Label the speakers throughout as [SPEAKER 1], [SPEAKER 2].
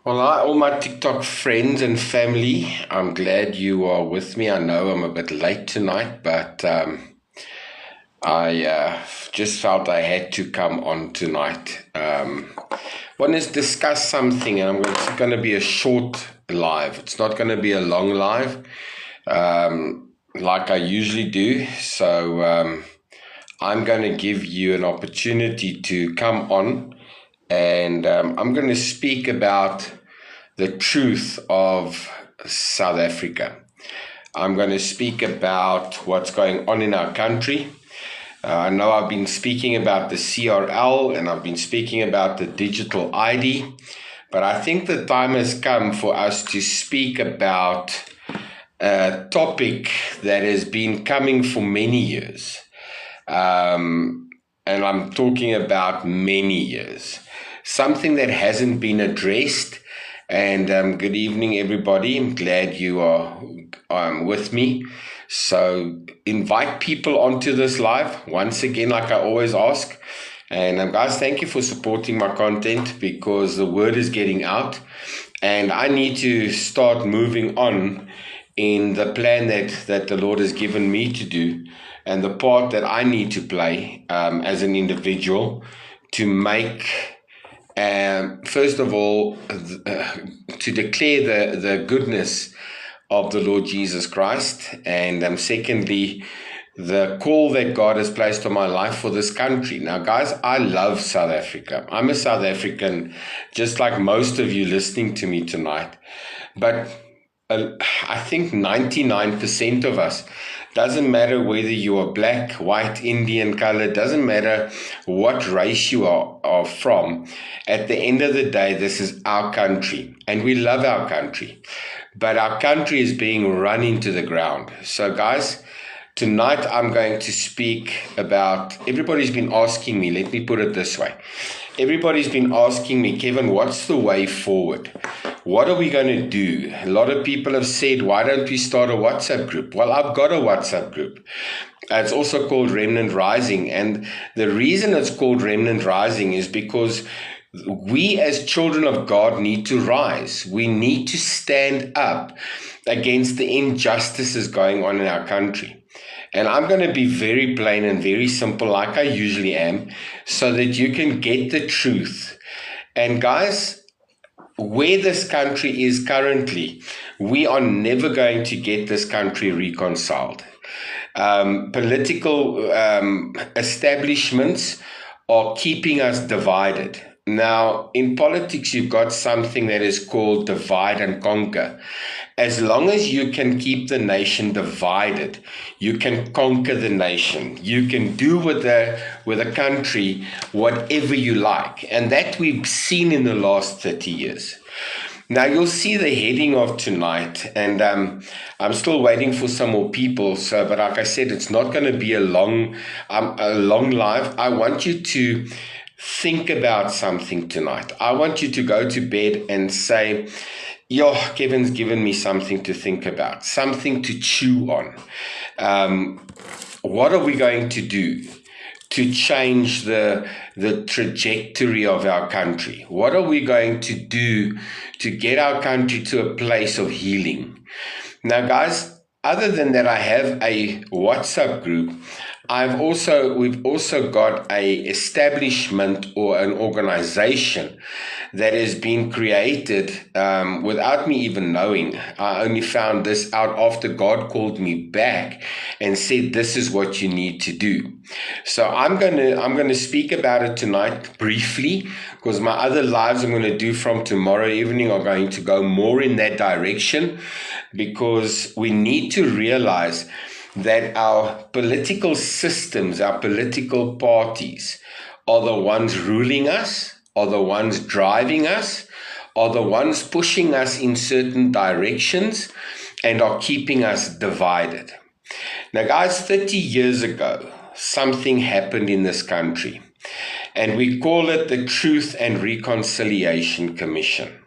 [SPEAKER 1] Well, hi, all my TikTok friends and family. I'm glad you are with me. I know I'm a bit late tonight, but I just felt I had to come on tonight. Want to discuss something, and it's going to be a short live. It's not going to be a long live, like I usually do. So I'm going to give you an opportunity to come on, and I'm going to speak about the truth of South Africa. I'm going to speak about what's going on in our country. I know I've been speaking about the CRL and I've been speaking about the digital ID, but I think the time has come for us to speak about a topic that has been coming for many years. And I'm talking about many years. Something that hasn't been addressed. And good evening, everybody. I'm glad you are with me. So invite people onto this live once again, like I always ask. And guys, thank you for supporting my content because the word is getting out, and I need to start moving on in the plan that the Lord has given me to do, and the part that I need to play as an individual to make. First of all, to declare the goodness of the Lord Jesus Christ, and secondly, the call that God has placed on my life for this country. Now, guys, I love South Africa. I'm a South African, just like most of you listening to me tonight. But I think 99% of us, doesn't matter whether you are black, white, Indian, colored, doesn't matter what race you are from. At the end of the day, this is our country, and we love our country. But our country is being run into the ground. So, guys, tonight I'm going to speak about, everybody's been asking me, let me put it this way. Everybody's been asking me, Kevin, what's the way forward? What are we going to do? A lot of people have said, why don't we start a WhatsApp group? Well, I've got a WhatsApp group. It's also called Remnant Rising. And the reason it's called Remnant Rising is because we as children of God need to rise. We need to stand up against the injustices going on in our country. And I'm going to be very plain and very simple, like I usually am, so that you can get the truth. And guys, where this country is currently, we are never going to get this country reconciled. Political establishments are keeping us divided. Now, in politics, you've got something that is called divide and conquer. As long as you can keep the nation divided, you can conquer the nation. You can do with the country whatever you like. And that we've seen in the last 30 years. Now, you'll see the heading of tonight, and I'm still waiting for some more people. But like I said, it's not going to be a long live. I want you to think about something tonight. I want you to go to bed and say, yo, Kevin's given me something to think about, something to chew on. What are we going to do to change the trajectory of our country? What are we going to do to get our country to a place of healing? Now, guys, other than that, I have a WhatsApp group. We've also got a establishment or an organization that has been created without me even knowing. I only found this out after God called me back and said, this is what you need to do. So I'm gonna speak about it tonight briefly, because my other lives I'm going to do from tomorrow evening are going to go more in that direction, because we need to realize that our political systems, our political parties are the ones ruling us, are the ones driving us, are the ones pushing us in certain directions, and are keeping us divided. Now, guys, 30 years ago, something happened in this country, and we call it the Truth and Reconciliation Commission.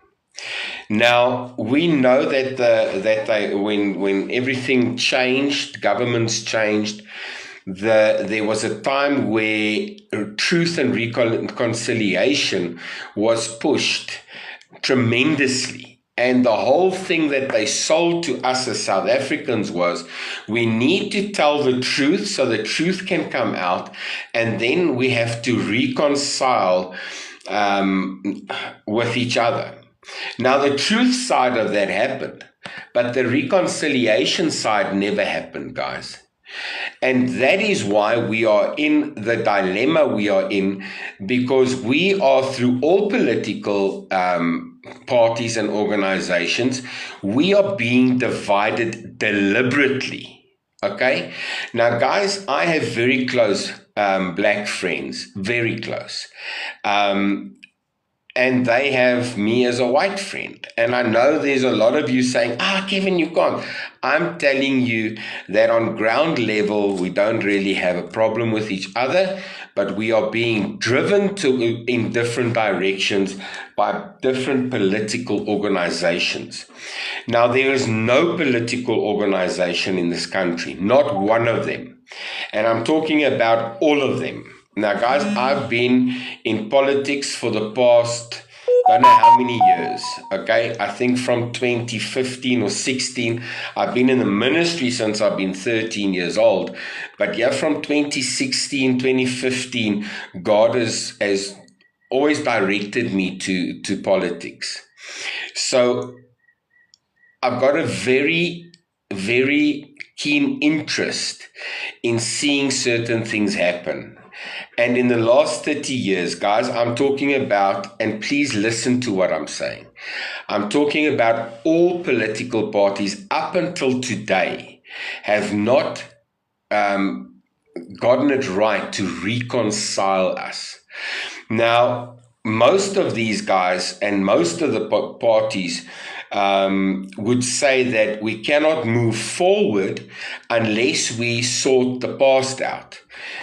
[SPEAKER 1] Now, we know that when everything changed, governments changed, there was a time where truth and reconciliation was pushed tremendously. And the whole thing that they sold to us as South Africans was, we need to tell the truth so the truth can come out, and then we have to reconcile with each other. Now, the truth side of that happened, but the reconciliation side never happened, guys. And that is why we are in the dilemma we are in, because we are, through all political parties and organizations, we are being divided deliberately. Okay? Now, guys, I have very close black friends, very close. And they have me as a white friend. And I know there's a lot of you saying, Kevin, you can't. I'm telling you that on ground level, we don't really have a problem with each other, but we are being driven in different directions by different political organizations. Now, there is no political organization in this country, not one of them. And I'm talking about all of them. Now, guys, I've been in politics for the past, I don't know how many years, okay? I think from 2015 or 16. I've been in the ministry since I've been 13 years old. But yeah, from 2016, 2015, God has always directed me to politics. So I've got a very, very keen interest in seeing certain things happen. And in the last 30 years, guys, I'm talking about, and please listen to what I'm saying, I'm talking about all political parties up until today have not gotten it right to reconcile us. Now, most of these guys and most of the parties would say that we cannot move forward unless we sort the past out.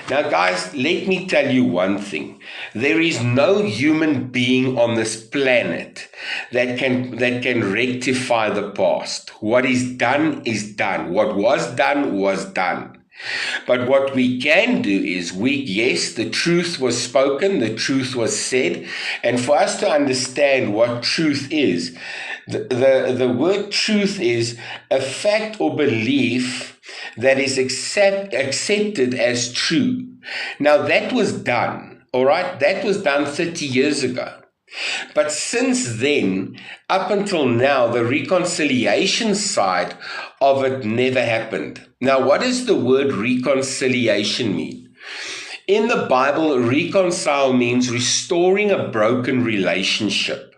[SPEAKER 1] Now, guys, let me tell you one thing. There is no human being on this planet that can rectify the past. What is done is done. What was done was done. But what we can do is, yes, the truth was spoken, the truth was said, and for us to understand what truth is, the word truth is a fact or belief that is accepted as true. Now, that was done, all right? That was done 30 years ago. But since then, up until now, the reconciliation side of it never happened. Now, what does the word reconciliation mean? In the Bible, reconcile means restoring a broken relationship,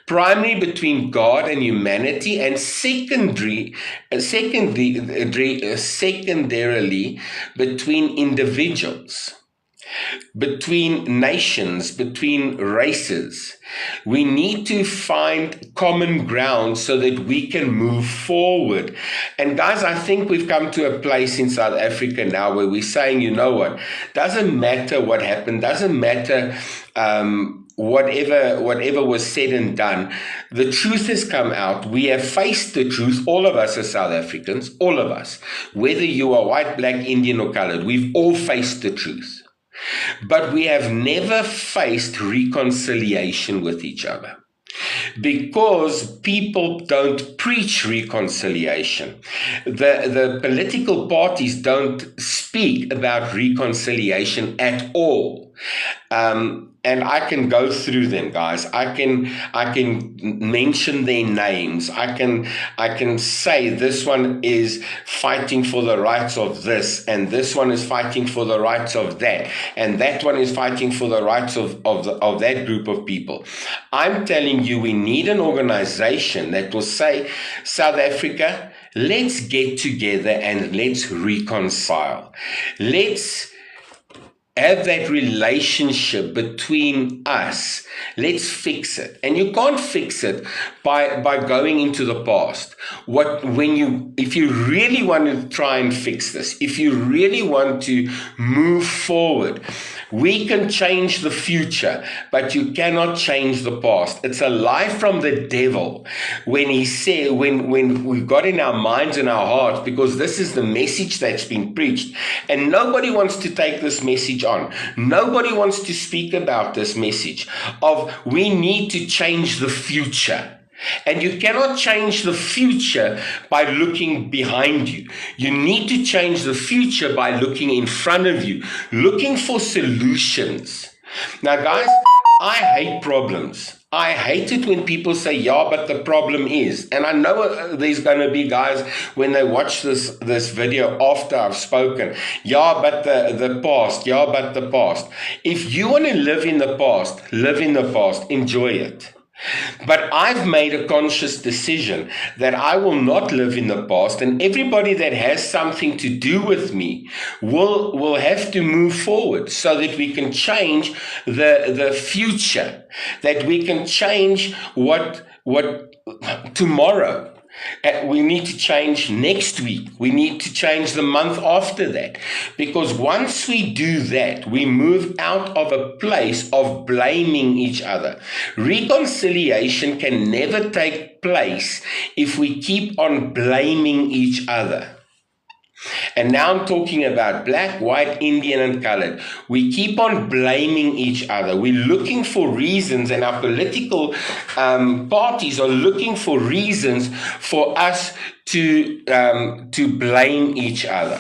[SPEAKER 1] primarily between God and humanity, and secondarily between individuals, between nations, between races. We need to find common ground so that we can move forward. And guys, I think we've come to a place in South Africa now where we're saying, you know what, doesn't matter what happened, doesn't matter whatever was said and done, the truth has come out. We have faced the truth, all of us as South Africans, all of us, whether you are white, black, Indian or colored, we've all faced the truth. But we have never faced reconciliation with each other, because people don't preach reconciliation. The political parties don't speak about reconciliation at all. And I can go through them, guys. I can mention their names. I can say this one is fighting for the rights of this, and this one is fighting for the rights of that, and that one is fighting for the rights of that group of people. I'm telling you, we need an organization that will say, South Africa, let's get together and let's reconcile. Let's have that relationship between us. Let's fix it. And you can't fix it by going into the past. If you really want to try and fix this, if you really want to move forward, We can change the future, but you cannot change the past. It's a lie from the devil when he said, when we've got in our minds and our hearts, because this is the message that's been preached, and nobody wants to take this message on. Nobody wants to speak about this message of we need to change the future. And you cannot change the future by looking behind you. You need to change the future by looking in front of you, looking for solutions. Now, guys, I hate problems. I hate it when people say, yeah, but the problem is. And I know there's going to be guys when they watch this video after I've spoken, yeah, but the past, yeah, but the past. If you want to live in the past, live in the past, enjoy it. But I've made a conscious decision that I will not live in the past, and everybody that has something to do with me will have to move forward so that we can change the future, that we can change what tomorrow. We need to change next week. We need to change the month after that. Because once we do that, we move out of a place of blaming each other. Reconciliation can never take place if we keep on blaming each other. And now I'm talking about black, white, Indian, and colored. We keep on blaming each other. We're looking for reasons, and our political parties are looking for reasons for us to blame each other.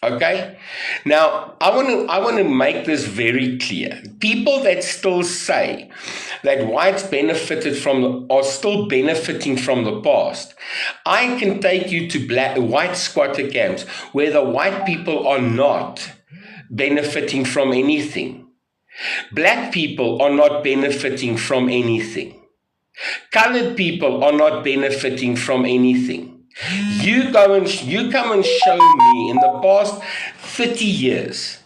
[SPEAKER 1] Okay? Now, I want to make this very clear. People that still say that whites are still benefiting from the past. I can take you to white squatter camps where the white people are not benefiting from anything. Black people are not benefiting from anything. Colored people are not benefiting from anything. You come and show me in the past 30 years,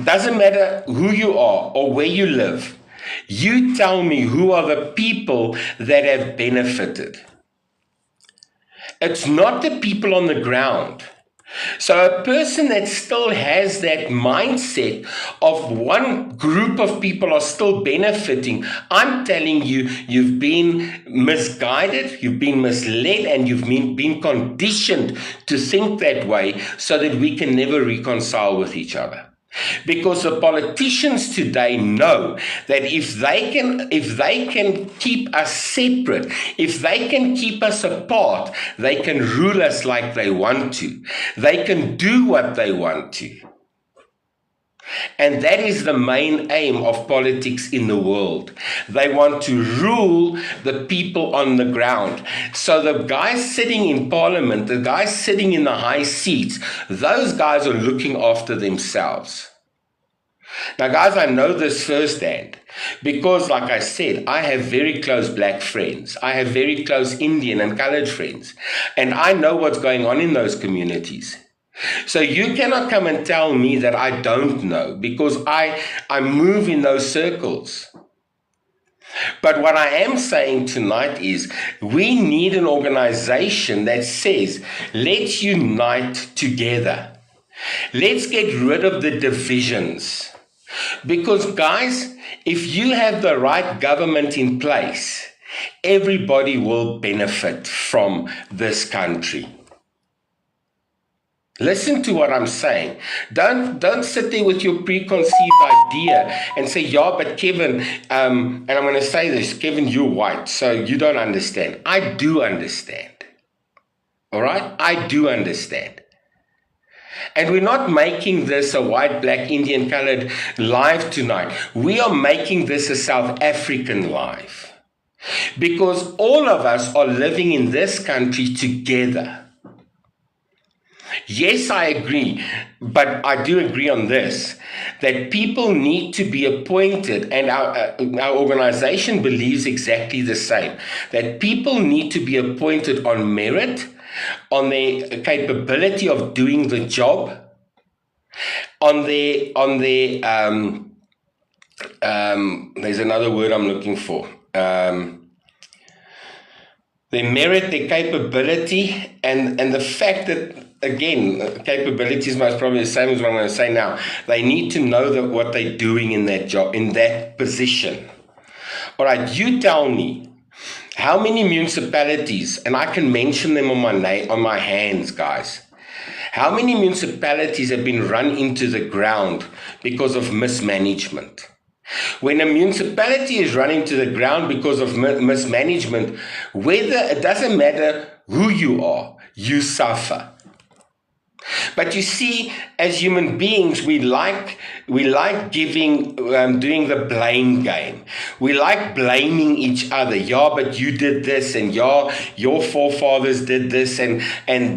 [SPEAKER 1] doesn't matter who you are or where you live, you tell me who are the people that have benefited. It's not the people on the ground. So a person that still has that mindset of one group of people are still benefiting, I'm telling you, you've been misguided, you've been misled, and you've been conditioned to think that way so that we can never reconcile with each other. Because the politicians today know that if they can keep us separate, if they can keep us apart, they can rule us like they want to. They can do what they want to. And that is the main aim of politics in the world. They want to rule the people on the ground. So the guys sitting in parliament, the guys sitting in the high seats, those guys are looking after themselves. Now, guys, I know this firsthand because, like I said, I have very close black friends. I have very close Indian and colored friends. And I know what's going on in those communities. So you cannot come and tell me that I don't know, because I move in those circles. But what I am saying tonight is we need an organization that says, let's unite together. Let's get rid of the divisions. Because, guys, if you have the right government in place, everybody will benefit from this country. Listen to what I'm saying. Don't sit there with your preconceived idea and say, yeah, but Kevin, and I'm going to say this, Kevin, you're white, so you don't understand. I do understand. All right? I do understand. And we're not making this a white, black, Indian, colored life tonight. We are making this a South African life. Because all of us are living in this country together. Yes, I agree, but I do agree on this, that people need to be appointed, and our organization believes exactly the same, that people need to be appointed on merit, on their capability of doing the job, on their there's another word I'm looking for, their merit, their capability, and the fact that again, capabilities most probably the same as what I'm going to say now. They need to know that what they're doing in that job, in that position. All right, you tell me, how many municipalities, and I can mention them on my hands, guys. How many municipalities have been run into the ground because of mismanagement? When a municipality is run into the ground because of mismanagement, it doesn't matter who you are, you suffer. But you see, as human beings, we like doing the blame game. We like blaming each other. Yeah, but you did this, and yeah, your forefathers did this, and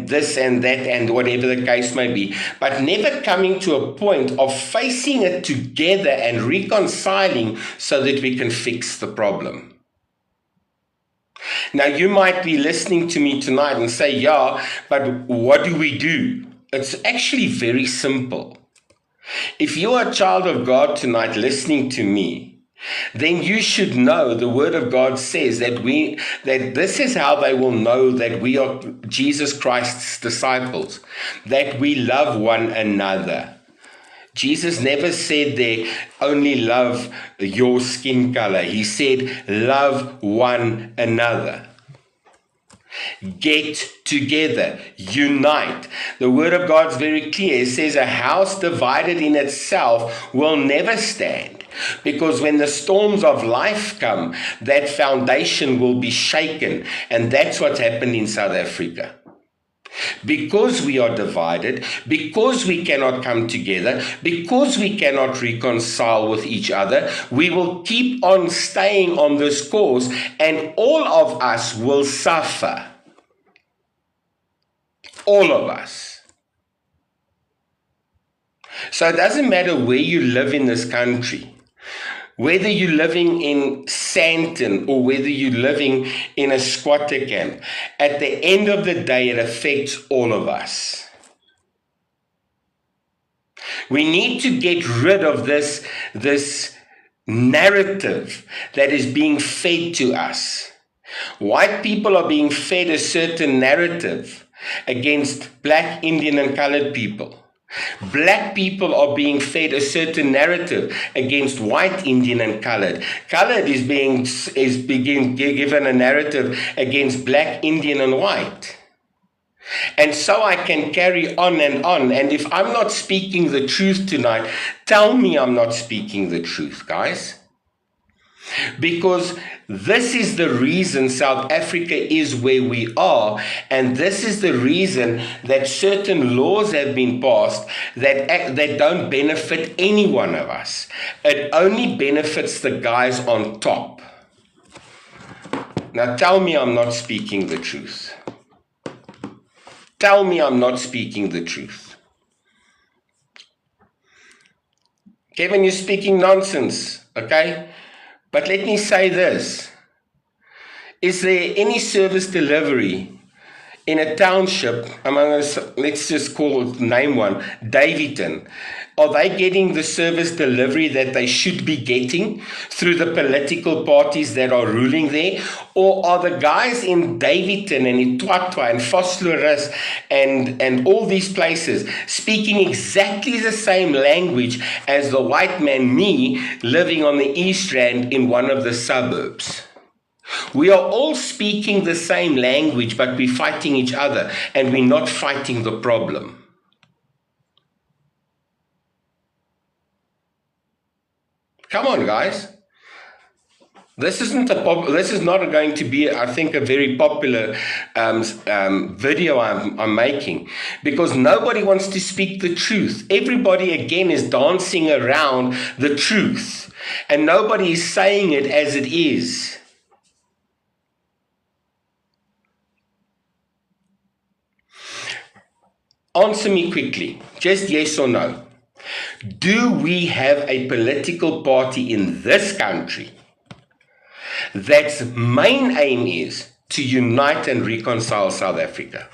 [SPEAKER 1] this and that, and whatever the case may be. But never coming to a point of facing it together and reconciling so that we can fix the problem. Now, you might be listening to me tonight and say, yeah, but what do we do? It's actually very simple. If you are a child of God tonight listening to me, then you should know the Word of God says that this is how they will know that we are Jesus Christ's disciples, that we love one another. Jesus never said they only love your skin color. He said, love one another. Get together, unite. The Word of God is very clear. It says a house divided in itself will never stand, because when the storms of life come, that foundation will be shaken. And that's what happened in South Africa. Because we are divided, because we cannot come together, because we cannot reconcile with each other, we will keep on staying on this course, and all of us will suffer. All of us. So it doesn't matter where you live in this country, whether you're living in Sandton or whether you're living in a squatter camp. At the end of the day, it affects all of us. We need to get rid of this narrative that is being fed to us. White people are being fed a certain narrative against black, Indian, and colored people. Black people are being fed a certain narrative against white, Indian, and colored. Colored is being given a narrative against black, Indian, and white. And so I can carry on and on. And if I'm not speaking the truth tonight, tell me I'm not speaking the truth, guys. Because this is the reason South Africa is where we are, and this is the reason that certain laws have been passed that don't benefit any one of us. It only benefits the guys on top. Now tell me I'm not speaking the truth. Tell me I'm not speaking the truth. Kevin, you're speaking nonsense, okay? But let me say this. Is there any service delivery in a township, let's just name one, Davidton? Are they getting the service delivery that they should be getting through the political parties that are ruling there? Or are the guys in Davidton and in Twatwa and Vosloorus and all these places speaking exactly the same language as the white man, me, living on the East Rand in one of the suburbs? We are all speaking the same language, but we're fighting each other, and we're not fighting the problem. Come on, guys. This is not going to be, I think, a very popular video I'm making, because nobody wants to speak the truth. Everybody, again, is dancing around the truth, and nobody is saying it as it is. Answer me quickly, just yes or no. Do we have a political party in this country that's main aim is to unite and reconcile South Africa?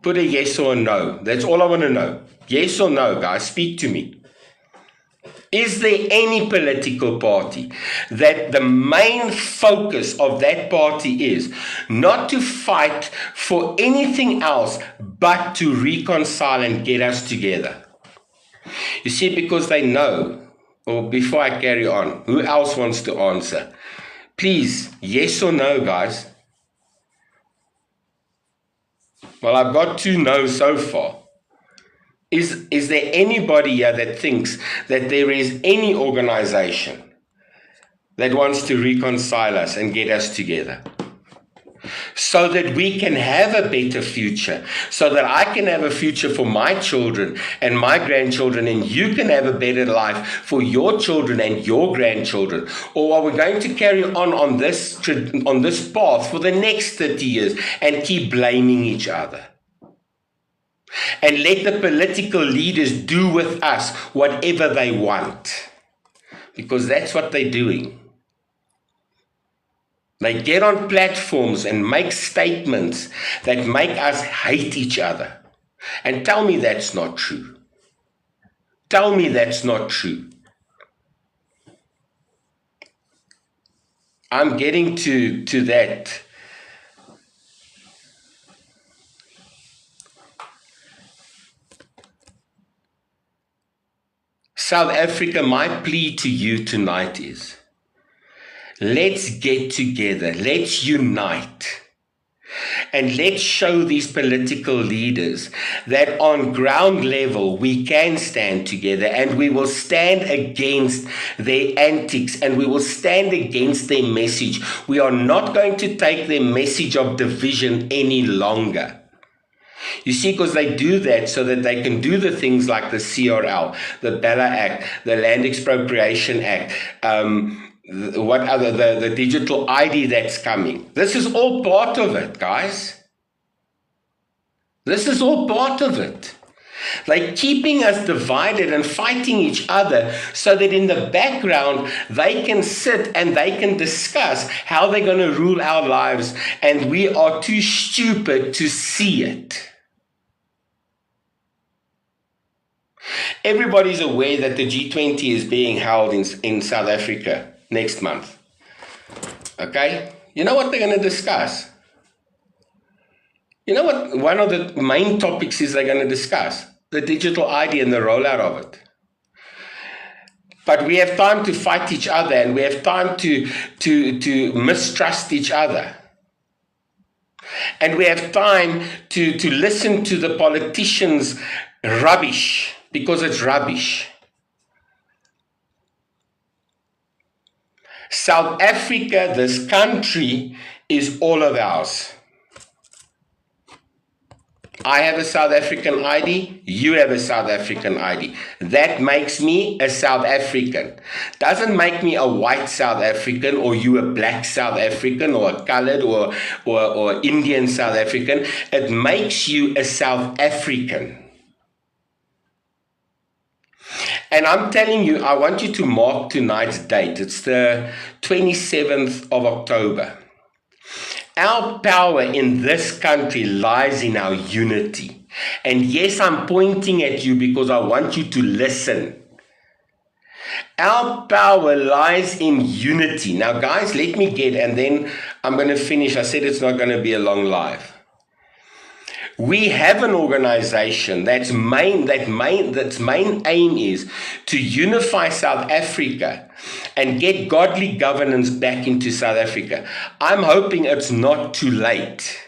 [SPEAKER 1] Put a yes or a no. That's all I want to know. Yes or no, guys, speak to me. Is there any political party that the main focus of that party is not to fight for anything else but to reconcile and get us together? You see, because they know, or before I carry on, who else wants to answer? Please, yes or no, guys? Well, I've got 2 no's so far. Is there anybody here that thinks that there is any organization that wants to reconcile us and get us together so that we can have a better future, so that I can have a future for my children and my grandchildren, and you can have a better life for your children and your grandchildren? Or are we going to carry on this path for the next 30 years and keep blaming each other? And let the political leaders do with us whatever they want. Because that's what they're doing. They get on platforms and make statements that make us hate each other. And tell me that's not true. Tell me that's not true. I'm getting to that. South Africa, my plea to you tonight is, let's get together, let's unite, and let's show these political leaders that on ground level we can stand together, and we will stand against their antics, and we will stand against their message. We are not going to take their message of division any longer. You see, because they do that so that they can do the things like the CRL, the Bella Act, the Land Expropriation Act, the digital ID that's coming. This is all part of it, guys. This is all part of it. Like keeping us divided and fighting each other so that in the background they can sit and they can discuss how they're going to rule our lives, and we are too stupid to see it. Everybody's aware that the G20 is being held in South Africa next month. Okay? You know what they're going to discuss? You know what one of the main topics is they're going to discuss? The digital ID and the rollout of it. But we have time to fight each other, and we have time to mistrust each other. And we have time to listen to the politicians' rubbish, because it's rubbish. South Africa, this country, is all of ours. I have a South African ID, you have a South African ID. That makes me a South African. Doesn't make me a white South African, or you a black South African, or a colored or Indian South African. It makes you a South African. And I'm telling you, I want you to mark tonight's date. It's the 27th of October. Our power in this country lies in our unity. And yes, I'm pointing at you because I want you to listen. Our power lies in unity. Now, guys, let me and then I'm going to finish. I said it's not going to be a long live. We have an organization that's main aim is to unify South Africa and get godly governance back into South Africa. I'm hoping it's not too late,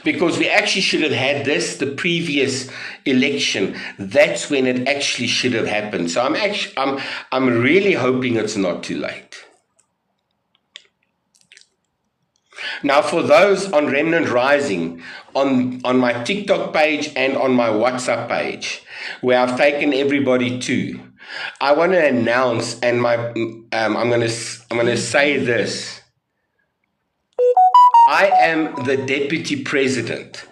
[SPEAKER 1] because we actually should have had the previous election. That's when it actually should have happened. So I'm really hoping it's not too late. Now, for those on Remnant Rising, on my TikTok page and on my WhatsApp page, where I've taken everybody to, I want to announce, and I'm going to say this. I am the deputy president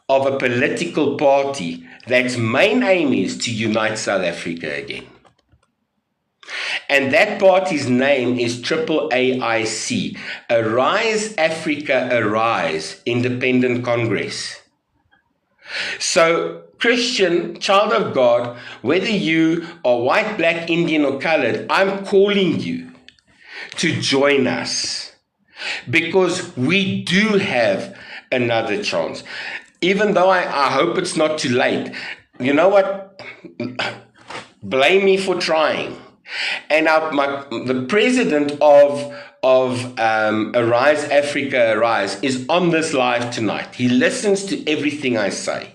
[SPEAKER 1] of a political party that's main aim is to unite South Africa again. And that party's name is AAIC, Arise Africa Arise Independent Congress. So Christian, child of God, whether you are white, black, Indian, or colored, I'm calling you to join us because we do have another chance. Even though I hope it's not too late. You know what? Blame me for trying. And the president of Arise Africa Arise is on this live tonight. He listens to everything I say.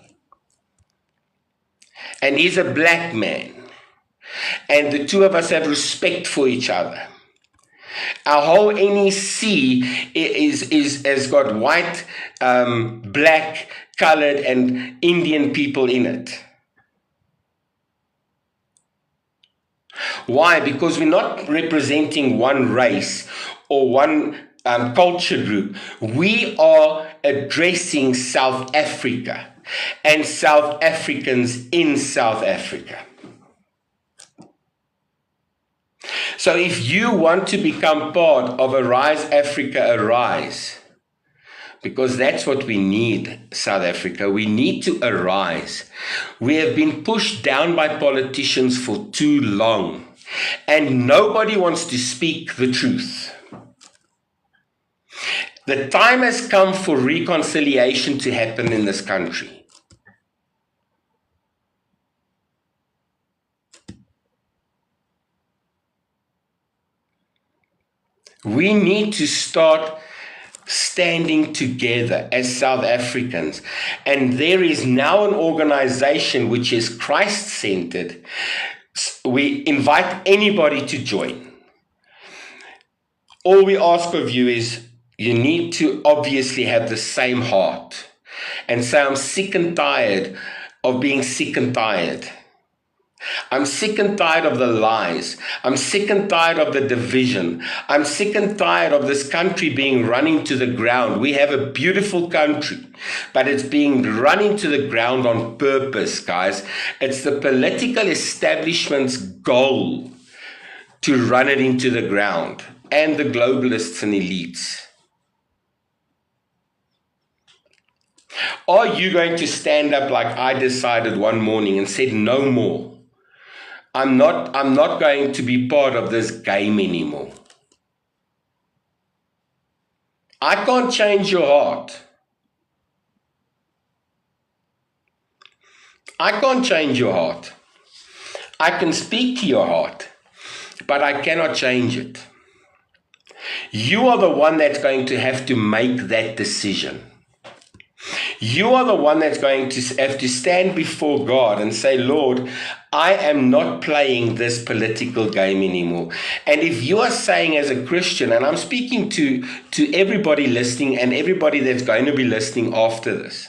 [SPEAKER 1] And he's a black man. And the two of us have respect for each other. Our whole NEC has got white, black, colored, and Indian people in it. Why? Because we're not representing one race or one culture group. We are addressing South Africa and South Africans in South Africa. So if you want to become part of Arise Africa Arise, because that's what we need, South Africa, we need to arise. We have been pushed down by politicians for too long, and nobody wants to speak the truth. The time has come for reconciliation to happen in this country. We need to start standing together as South Africans. And there is now an organization which is Christ-centered. We invite anybody to join. All we ask of you is you need to obviously have the same heart and say, I'm sick and tired of being sick and tired. I'm sick and tired of the lies. I'm sick and tired of the division. I'm sick and tired of this country being running to the ground. We have a beautiful country, but it's being running to the ground on purpose, guys. It's the political establishment's goal to run it into the ground, and the globalists and elites. Are you going to stand up like I decided one morning and said, no more? I'm not going to be part of this game anymore. I can't change your heart. I can't change your heart. I can speak to your heart, but I cannot change it. You are the one that's going to have to make that decision. You are the one that's going to have to stand before God and say, Lord, I am not playing this political game anymore. And if you are saying as a Christian, and I'm speaking to everybody listening and everybody that's going to be listening after this,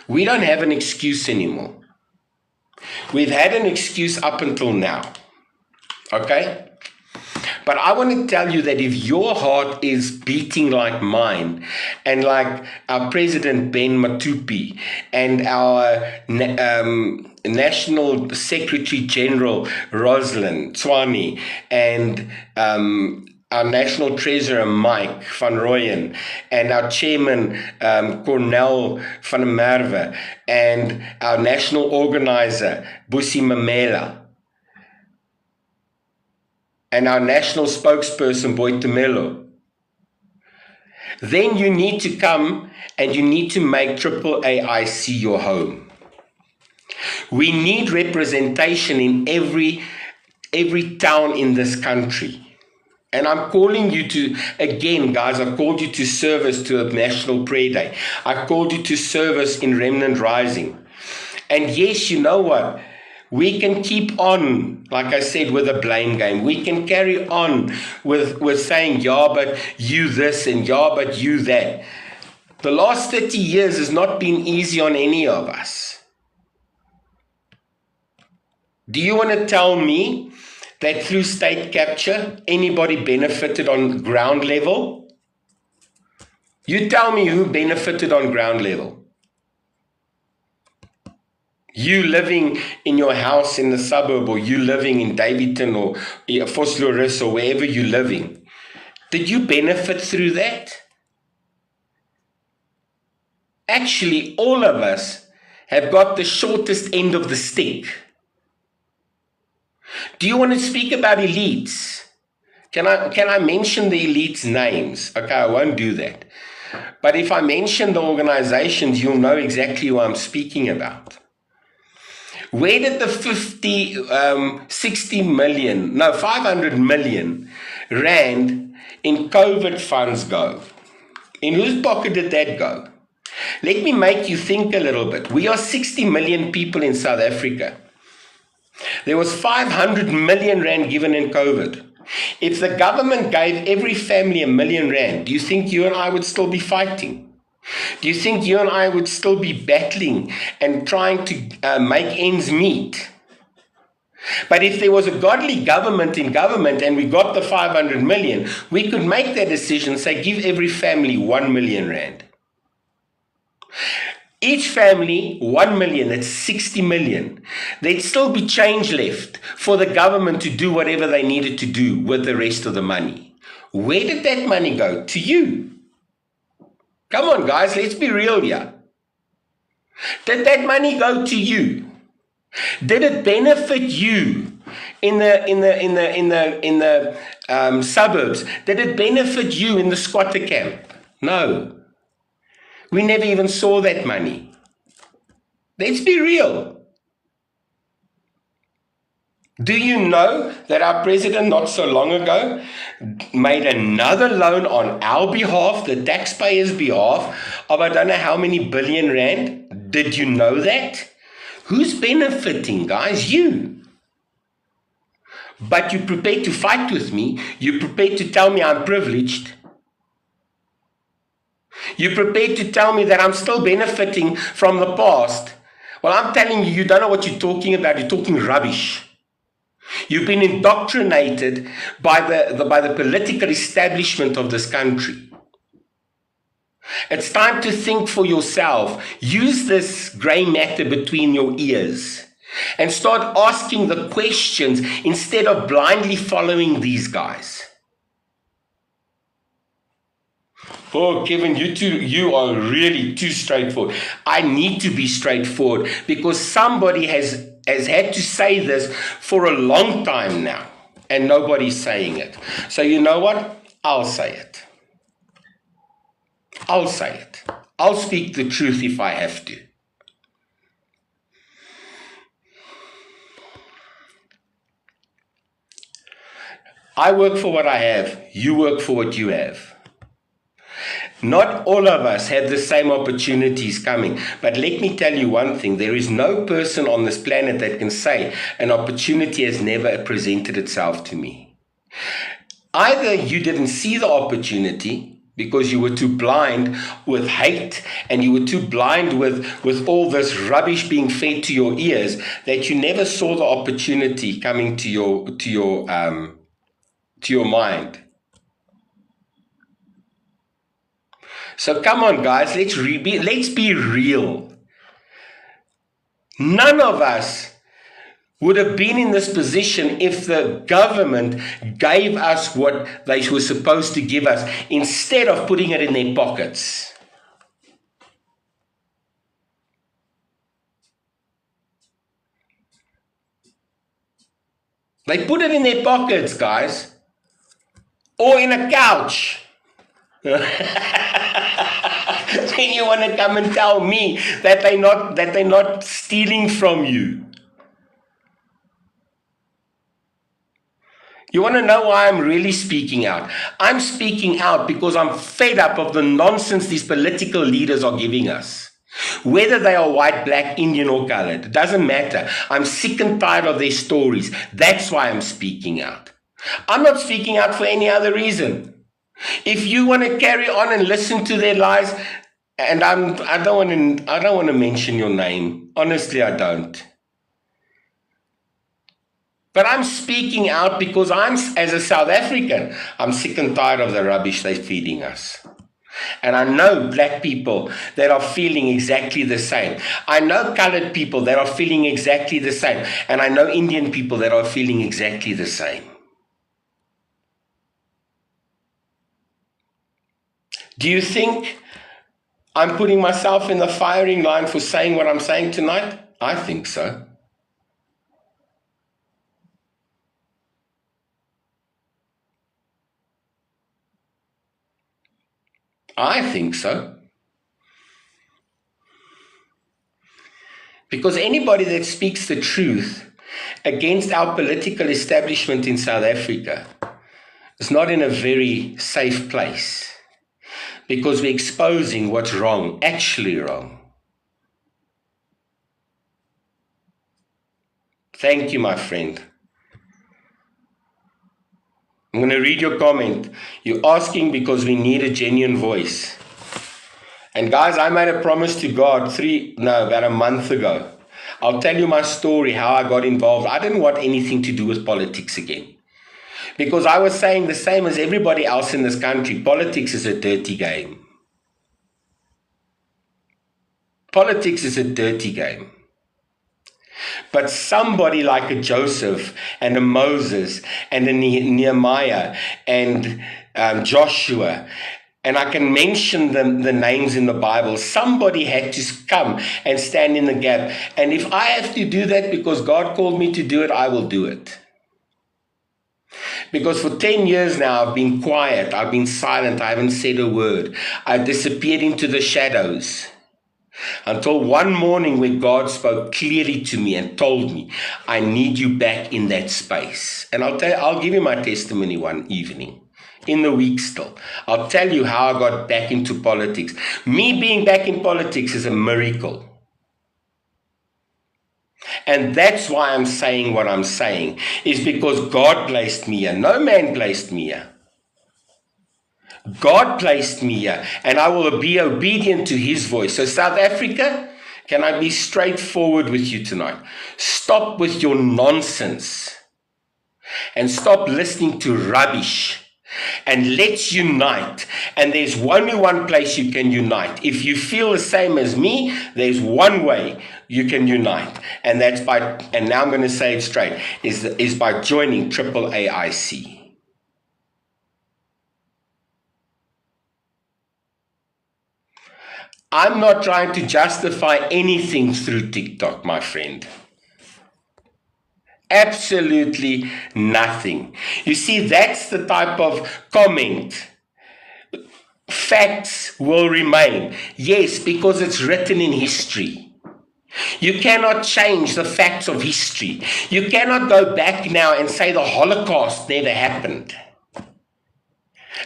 [SPEAKER 1] we don't have an excuse anymore. We've had an excuse up until now. Okay? But I want to tell you that if your heart is beating like mine, and like our President Ben Matupi, and our National Secretary General Rosalind Tswani, and our National Treasurer Mike van Rooyen, and our Chairman Cornel van der Merwe, and our National Organizer Busi Mamela, and our national spokesperson, Boitumelo, then you need to come and you need to make AAIC your home. We need representation in every town in this country. And I'm calling you to, again, guys, I've called you to service to a National Prayer Day. I called you to service in Remnant Rising. And yes, you know what? We can keep on, like I said, with a blame game. We can carry on with saying, yeah, but you this and yeah, but you that. The last 30 years has not been easy on any of us. Do you want to tell me that through state capture, anybody benefited on ground level? You tell me who benefited on ground level. You living in your house in the suburb, or you living in Davidton or Vosloorus or wherever you're living, did you benefit through that? actually all of us have got the shortest end of the stick. Do you want to speak about elites? Can I mention the elites' names? Okay, I won't do that. But if I mention the organizations, you'll know exactly who I'm speaking about. Where did the 500 million rand in COVID funds go? In whose pocket did that go? Let me make you think a little bit. We are 60 million people in South Africa. There was 500 million rand given in COVID. If the government gave every family R1 million, do you think you and I would still be fighting? Do you think you and I would still be battling and trying to make ends meet? But if there was a godly government in government and we got the 500 million, we could make that decision, say, give every family R1 million. Each family, 1 million, that's 60 million. There'd still be change left for the government to do whatever they needed to do with the rest of the money. Where did that money go? To you. Come on, guys, let's be real here. Did that money go to you? Did it benefit you in the suburbs? Did it benefit you in the squatter camp? No. We never even saw that money. Let's be real. Do you know that our president not so long ago made another loan on our behalf, the taxpayers' behalf, of I don't know how many billion rand? Did you know that? Who's benefiting, guys? You. But you're prepared to fight with me. You're prepared to tell me I'm privileged. You're prepared to tell me that I'm still benefiting from the past. Well, I'm telling you, you don't know what you're talking about. You're talking rubbish. You've been indoctrinated by the political establishment of this country. It's time to think for yourself. Use this grey matter between your ears and start asking the questions instead of blindly following these guys. Oh, Kevin, you are really too straightforward. I need to be straightforward because somebody has had to say this for a long time now, and nobody's saying it. So you know what? I'll say it. I'll say it. I'll speak the truth if I have to. I work for what I have. You work for what you have. Not all of us have the same opportunities coming. But let me tell you one thing. There is no person on this planet that can say an opportunity has never presented itself to me. Either you didn't see the opportunity because you were too blind with hate and you were too blind with all this rubbish being fed to your ears that you never saw the opportunity coming to your mind. So come on, guys, let's be real. None of us would have been in this position if the government gave us what they were supposed to give us instead of putting it in their pockets. They put it in their pockets, guys, or in a couch. Then you want to come and tell me that they're not stealing from you. You want to know why I'm really speaking out? I'm speaking out because I'm fed up of the nonsense these political leaders are giving us. Whether they are white, black, Indian or colored, it doesn't matter. I'm sick and tired of their stories. That's why I'm speaking out. I'm not speaking out for any other reason. If you want to carry on and listen to their lies, and I don't want to mention your name. Honestly, I don't. But I'm speaking out because as a South African, I'm sick and tired of the rubbish they're feeding us. And I know black people that are feeling exactly the same. I know colored people that are feeling exactly the same. And I know Indian people that are feeling exactly the same. Do you think I'm putting myself in the firing line for saying what I'm saying tonight? I think so. I think so. Because anybody that speaks the truth against our political establishment in South Africa is not in a very safe place. Because we're exposing what's wrong, actually wrong. Thank you, my friend. I'm going to read your comment. You're asking because we need a genuine voice. And guys, I made a promise to God about a month ago. I'll tell you my story, how I got involved. I didn't want anything to do with politics again. Because I was saying the same as everybody else in this country, politics is a dirty game. Politics is a dirty game. But somebody like a Joseph and a Moses and a Nehemiah and Joshua, and I can mention the names in the Bible, somebody had to come and stand in the gap. And if I have to do that because God called me to do it, I will do it. Because for 10 years now, I've been quiet, I've been silent, I haven't said a word. I disappeared into the shadows. Until one morning when God spoke clearly to me and told me, I need you back in that space. And I'll give you my testimony one evening, in the week still. I'll tell you how I got back into politics. Me being back in politics is a miracle. And that's why I'm saying what I'm saying, is because God placed me here. No man placed me here. God placed me here, and I will be obedient to his voice. So South Africa, can I be straightforward with you tonight? Stop with your nonsense and stop listening to rubbish, and let's unite. And there's only one place you can unite. If you feel the same as me, there's one way you can unite, and that's by, and now I'm going to say it straight, is by joining AAAIC. I'm not trying to justify anything through TikTok, my friend. Absolutely nothing. You see, that's the type of comment. Facts will remain. Yes, because it's written in history. You cannot change the facts of history. You cannot go back now and say the Holocaust never happened.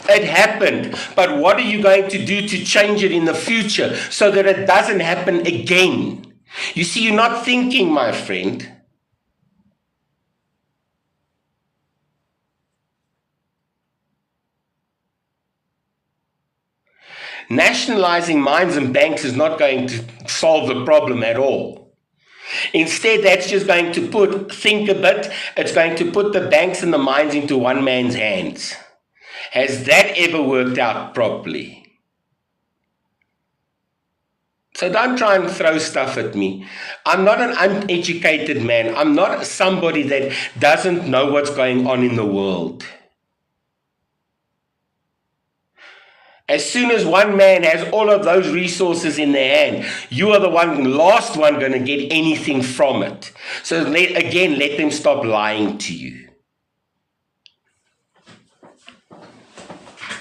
[SPEAKER 1] It happened, but what are you going to do to change it in the future so that it doesn't happen again? You see, you're not thinking, my friend. Nationalizing mines and banks is not going to solve the problem at all. Instead, that's just going to think a bit, it's going to put the banks and the mines into one man's hands. Has that ever worked out properly? So don't try and throw stuff at me. I'm not an uneducated man. I'm not somebody that doesn't know what's going on in the world. As soon as one man has all of those resources in their hand, you are the last one going to get anything from it. So let them stop lying to you.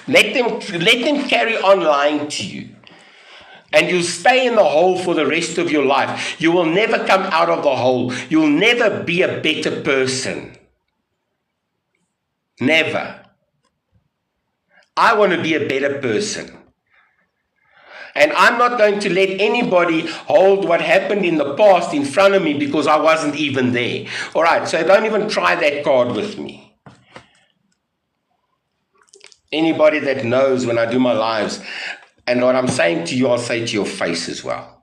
[SPEAKER 1] Let them carry on lying to you. And you'll stay in the hole for the rest of your life. You will never come out of the hole. You'll never be a better person. Never. I want to be a better person. And I'm not going to let anybody hold what happened in the past in front of me because I wasn't even there. All right, so don't even try that card with me. Anybody that knows when I do my lives, and what I'm saying to you, I'll say to your face as well.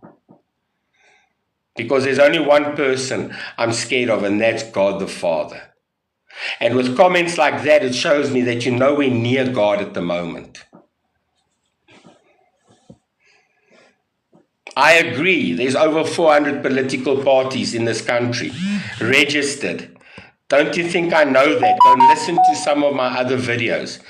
[SPEAKER 1] Because there's only one person I'm scared of, and that's God the Father. And with comments like that, it shows me that you're nowhere near God at the moment. I agree, there's over 400 political parties in this country, registered. Don't you think I know that? Don't listen to some of my other videos.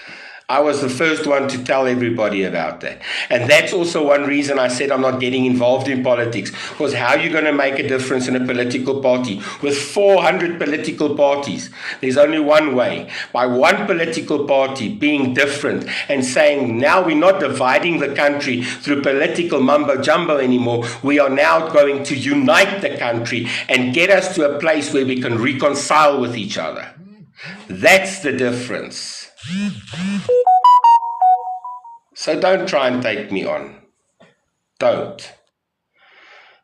[SPEAKER 1] I was the first one to tell everybody about that. And that's also one reason I said I'm not getting involved in politics. Because how are you going to make a difference in a political party? With 400 political parties, there's only one way. By one political party being different and saying, now we're not dividing the country through political mumbo-jumbo anymore. We are now going to unite the country and get us to a place where we can reconcile with each other. That's the difference. So don't try and take me on. Don't.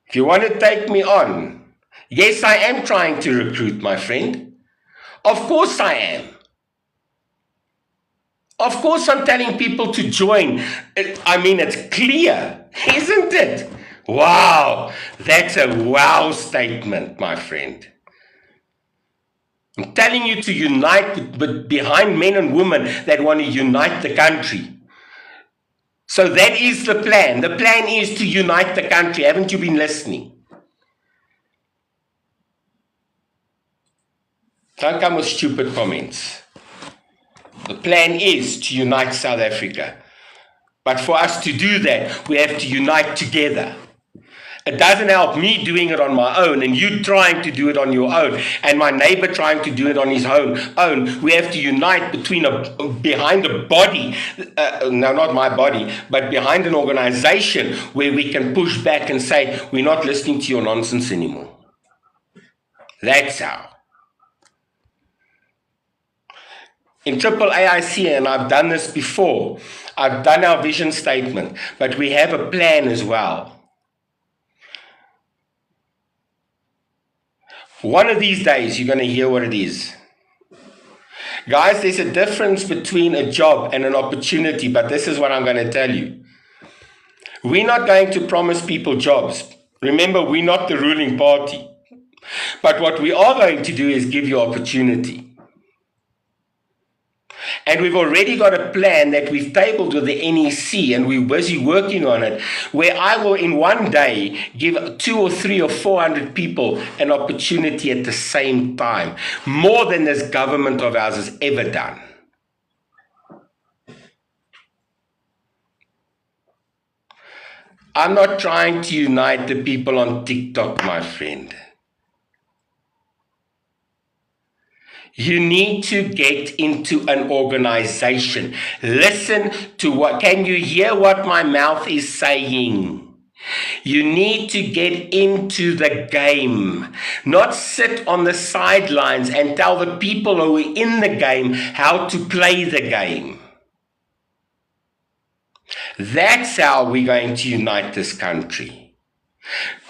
[SPEAKER 1] If you want to take me on, yes, I am trying to recruit, my friend. Of course I am. Of course I'm telling people to join. I mean, it's clear, isn't it? Wow, that's a wow statement, my friend. I'm telling you to unite behind men and women that want to unite the country. So that is the plan. The plan is to unite the country. Haven't you been listening? Don't come with stupid comments. The plan is to unite South Africa. But for us to do that, we have to unite together. It doesn't help me doing it on my own and you trying to do it on your own and my neighbor trying to do it on his own. We have to unite behind a body, no, not my body, but behind an organization where we can push back and say, we're not listening to your nonsense anymore. That's how. In AAIC, and I've done this before, I've done our vision statement, but we have a plan as well. One of these days, you're going to hear what it is. Guys, there's a difference between a job and an opportunity, but this is what I'm going to tell you. We're not going to promise people jobs. Remember, we're not the ruling party. But what we are going to do is give you opportunity. And we've already got a plan that we've tabled with the NEC and we're busy working on it, where I will in one day give 200 or 300 or 400 people an opportunity at the same time, more than this government of ours has ever done. I'm not trying to unite the people on TikTok, my friend. You need to get into an organization. Listen to what, can you hear what my mouth is saying? You need to get into the game, not sit on the sidelines and tell the people who are in the game how to play the game. That's how we're going to unite this country.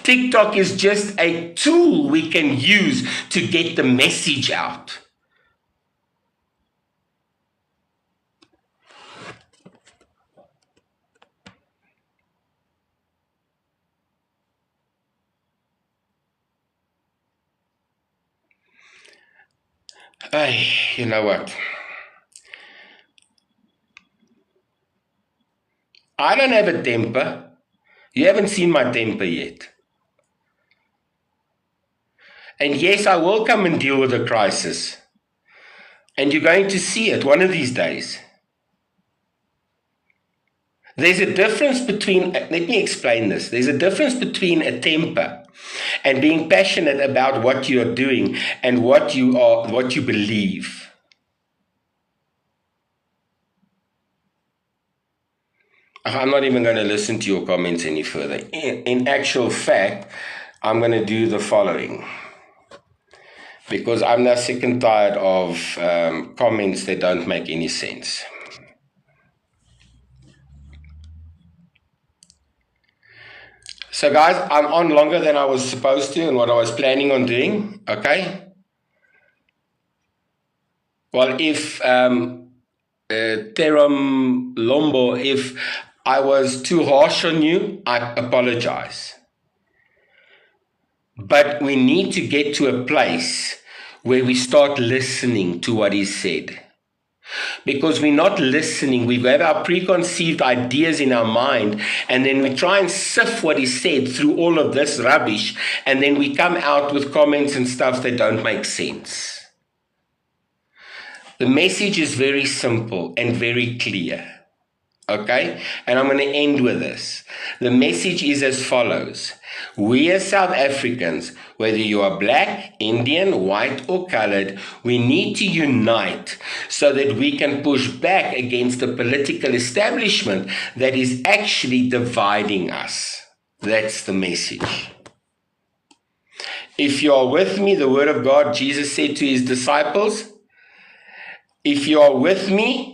[SPEAKER 1] TikTok is just a tool we can use to get the message out. Hey, you know what? I don't have a temper. You haven't seen my temper yet. And yes, I will come and deal with the crisis. And you're going to see it one of these days. There's a difference between, let me explain this. There's a difference between a temper and being passionate about what you are doing and what you believe. I'm not even going to listen to your comments any further. In actual fact, I'm going to do the following. Because I'm now sick and tired of comments that don't make any sense. So guys, I'm on longer than I was supposed to and what I was planning on doing, okay? Well, if Terum Lombo, if I was too harsh on you, I apologize. But we need to get to a place where we start listening to what is said. Because we're not listening, we have our preconceived ideas in our mind, and then we try and sift what is said through all of this rubbish, and then we come out with comments and stuff that don't make sense. The message is very simple and very clear. Okay? And I'm going to end with this. The message is as follows. We as South Africans, whether you are black, Indian, white, or colored, we need to unite so that we can push back against the political establishment that is actually dividing us. That's the message. If you are with me, the word of God, Jesus said to his disciples, if you are with me,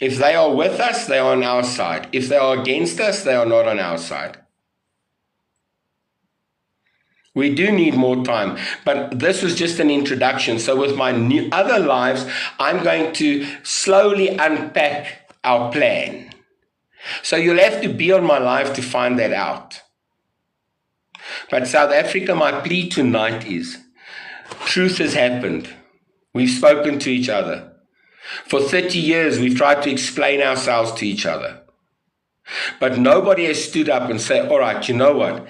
[SPEAKER 1] if they are with us, they are on our side. If they are against us, they are not on our side. We do need more time, but this was just an introduction. So with my other lives, I'm going to slowly unpack our plan. So you'll have to be on my live to find that out. But South Africa, my plea tonight is, truth has happened. We've spoken to each other. For 30 years, we've tried to explain ourselves to each other. But nobody has stood up and said, all right, you know what?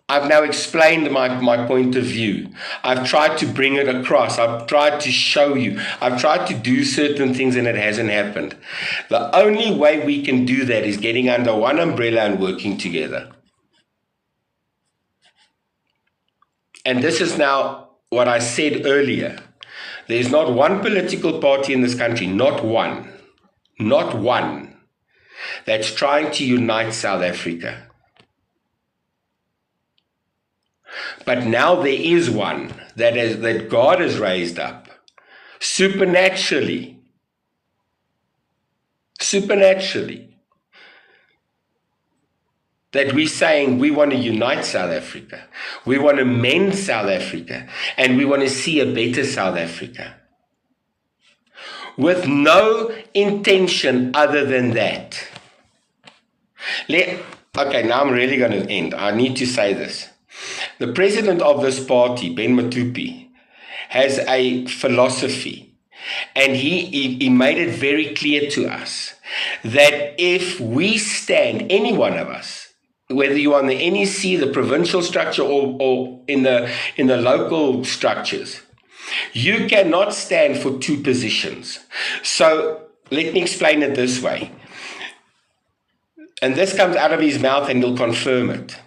[SPEAKER 1] I've now explained my point of view. I've tried to bring it across. I've tried to show you. I've tried to do certain things and it hasn't happened. The only way we can do that is getting under one umbrella and working together. And this is now what I said earlier. There's not one political party in this country, not one, that's trying to unite South Africa. But now there is one that God has raised up, supernaturally, that we're saying we want to unite South Africa, we want to mend South Africa, and we want to see a better South Africa. With no intention other than that. Okay, now I'm really going to end. I need to say this. The president of this party, Ben Matupi, has a philosophy, and he made it very clear to us that if we stand, any one of us, whether you're on the NEC, the provincial structure, or in the local structures, you cannot stand for two positions. So let me explain it this way. And this comes out of his mouth and he'll confirm it.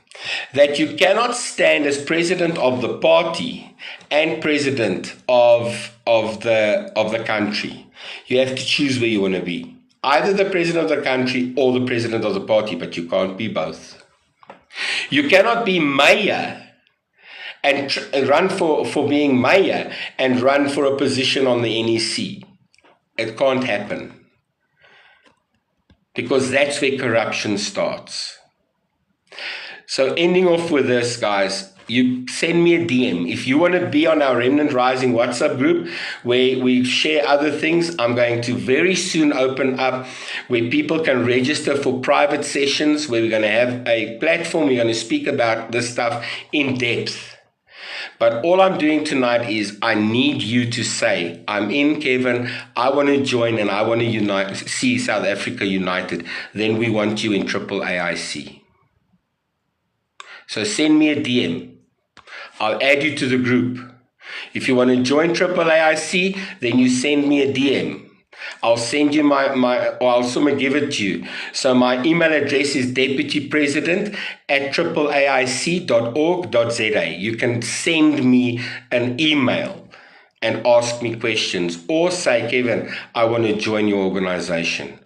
[SPEAKER 1] That you cannot stand as president of the party and president of the country. You have to choose where you want to be. Either the president of the country or the president of the party, but you can't be both. You cannot be mayor and run for being mayor and run for a position on the NEC. It can't happen. Because that's where corruption starts. So ending off with this, guys, you send me a DM. If you want to be on our Remnant Rising WhatsApp group where we share other things, I'm going to very soon open up where people can register for private sessions where we're going to have a platform. We're going to speak about this stuff in depth. But all I'm doing tonight is I need you to say, I'm in, Kevin, I want to join and I want to see South Africa united. Then we want you in Triple AIC. So send me a DM. I'll add you to the group. If you want to join Triple AIC, then you send me a DM. I'll send you or I'll someone give it to you. So my email address is deputypresident@trippleaic.org.za. You can send me an email and ask me questions or say, Kevin, I want to join your organization.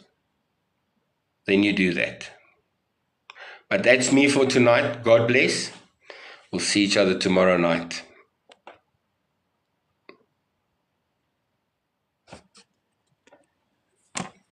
[SPEAKER 1] Then you do that. But that's me for tonight. God bless. We'll see each other tomorrow night.